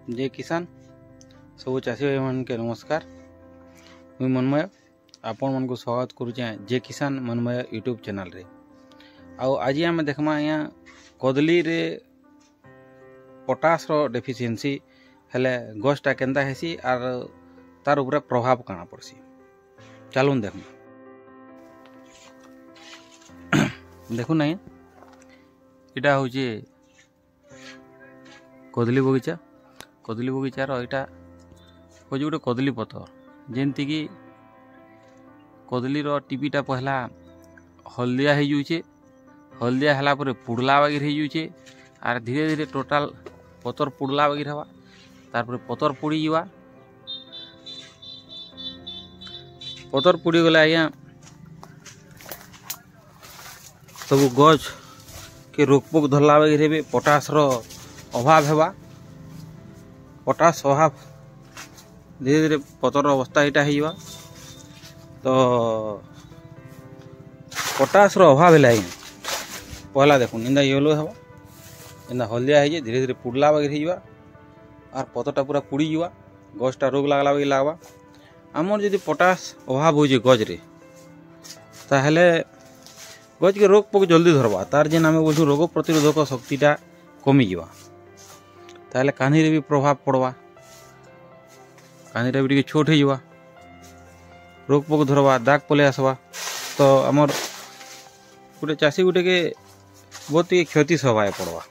जय किसान सब चाषी भाई मन के नमस्कार। मुई मनमय आपण मन को स्वागत करुचे जय किसान मनमय यूट्यूब चैनल रे। आज आम देखमा यहाँ कदली रे पोटास रो डेफिशिएंसी हेले गछटा केंदा हेसी आर तार उपरे प्रभाव काना पड़सी। चलून देखमा देखु ना इटा हूँ कदली बगीचार यहाँ हूँ गोटे कदली पतर जेमती कि कदलीर टीपीटा पहला हलदिया हो जाऊे। हलदिया है पुड़ला बागिर हो जाऊे आर धीरे धीरे टोटाल पतर पुड़ला बागिर हवा तार पतर पुड़ी जावा। पतर पुड़ी गले आज्ञा सब गज के रोकपोक धरला बागिर भी पोटास रो अभाव हेबा। पोटास अभाव धीरे धीरे पतर अवस्था यहाँ हो तो पोटास रो अभाव है आज्ञा पहला देखो इंदा येलो हेबा इंदा हलदिया हो धीरे धीरे पुड़ला बागिर हो आर पतरटा पूरा पुड़ी जावा। गछटा रोग लगला बागिर लगवा। आमर जदि पोटास अभाव हो गजरे ताहले गज के रोग पोक जल्दी धरवा तार जेन आम बोलूँ रोग प्रतिरोधक शक्तिटा कमी जावा ताहले कान्ही रे भी प्रभाव पड़वा। कान्हीटा भी टिके छोट हो जावा रोग पोक धरवा दाग पले आसवा तो आमर गोटे चाषी गुटे के बहुत ही क्षति सहाय पड़वा।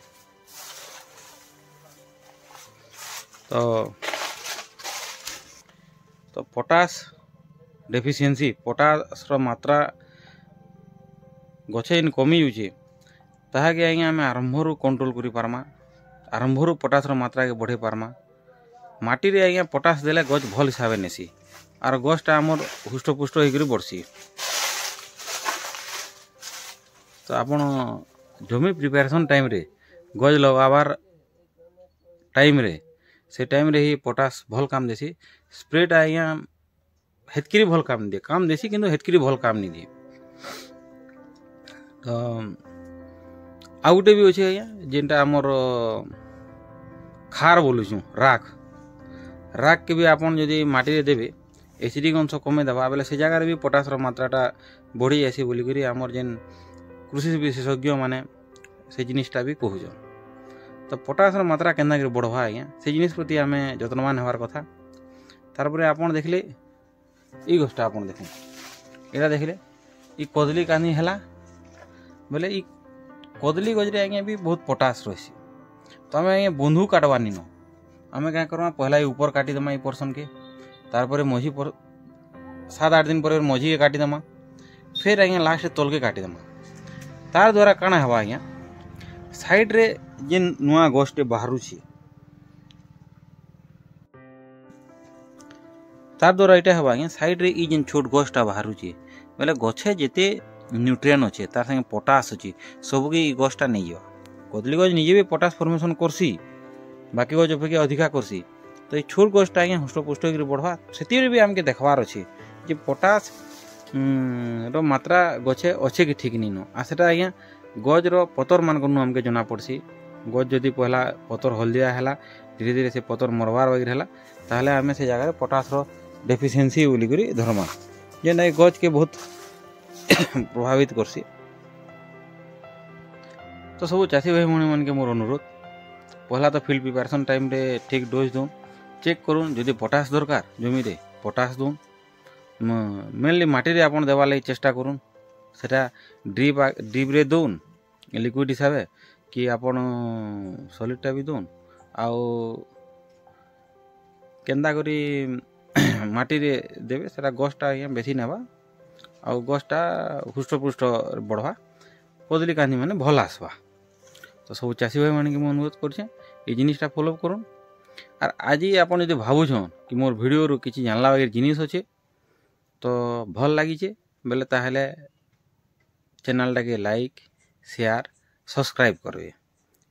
तो पोटास डेफिशिएंसी पोटास रो मात्रा गछे इन कमी जाऊे ताके आज्ञा आम आरंभरू कंट्रोल करि पारमा। आरंभरू पोटास रो मात्रा के बढ़े पारमा। माटी रे आज्ञा पोटास देले गछ भल हिसाब नेसी आर गछटा आमर हुष्टपुष्ट होकर बढ़सी। तो आपण जमी प्रिपेरेसन टाइम रे गज लगाबार टाइम रे से टाइम रे ही पोटास भल काम देसी। स्प्रेटा आज्ञा हेतकरी भल काम दिए काम देसी किंतु हेतकरी भल काम नहीं दिए। तो आ गोटे भी अच्छे आज्ञा जेनटा आमर खार बोलुँ राख राख के भी आपन जदि माटी रे देबे एसिडिक अंश कमे देवा बेले से जगह भी पोटास रो मात्राटा बढ़ी जासी बोलिकरी आमर जेन कृषि विशेषज्ञ माने से जिनिसटा भी कहूछन। तो पोटास रो मात्रा केन्दा कर बढ़वा आज्ञा से जिनिस प्रति आमे यत्नवान होवार कथा। तारपरे आपन देखले ई गछटा आपन देखो एटा देखले ई कदली कानी हला बोले ई कदली गजरे आज्ञा भी बहुत पोटास रही। तो आम आज्ञा बंधु काटवा नी न आम क्या करमा पहला ऊपर काटिदेमा ये पोर्सन के तारपरे मझी पर 7-8 दिन पर मझी के काटिदेमा फिर आज्ञा लास्ट तल के काटिदेमा। तार द्वारा काଣା हवा आज्ञा साइड रे जेन नुआ गछटे बाहरुछि तार द्वारा इटा हवा आज्ञा साइड रे ई जेन छोट गछटा बाहरुछि बेले गछे जेते न्यूट्रिएंट अच्छे तार संगे पोटास अच्छी सबके गछटा नहीं जावा। कदली गज निजे भी पोटास फॉर्मेशन करसी बाकी गज अपेक्षा अधिका करसी। तो ये छोट गछटा आज्ञा हुष्टपुष्ट होकर बढ़वा से भी आमके देखबार अच्छे जे पोटास रो मात्रा गछे अच्छे कि ठीक नहीं न आ सेटा आज्ञा गज रो पतर मान को आमके जना पड़सी। गज जदि पहला पतर हलदिया हैला धीरे धीरे से पतर मरबार वगैरह हैला ताहले आमे से जगह पोटास रो डेफिशिएंसी बोली करी धरमा जेन गज के बहुत प्रभावित करसी। तो सब चाषी भाई मन के मोर अनुरोध पहला तो फील्ड प्रिपरेशन टाइम रे ठीक डोज दून चेक करूँ जदि पोटास दरकार जमी रे पोटास दून मेनली माटी रे आपन देवा लगी चेष्टा करूँ सेटा ड्रिप रे दून लिक्विड हिसाब कि आपन सॉलिडटा भी दून आउ केंदा करी माटी रे देवे सेटा गछटा आज्ञा बेसी नेबा आउ गछटा हुष्टपुष्ट बढ़वा कदली कान्ही माने भल आसवा। तो सब चाषी भाई मान के मैं अनुरोध करछे ये जिनिसटा फॉलो करूँ। आर आज आपन यदि भावुछन कि मोर वीडियो रो किछि जानला वगैरह जिनिस अच्छे तो भल लागिछे बेले ताहले चैनल टाके लाइक शेयर सब्सक्राइब करबे।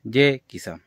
जय किसान।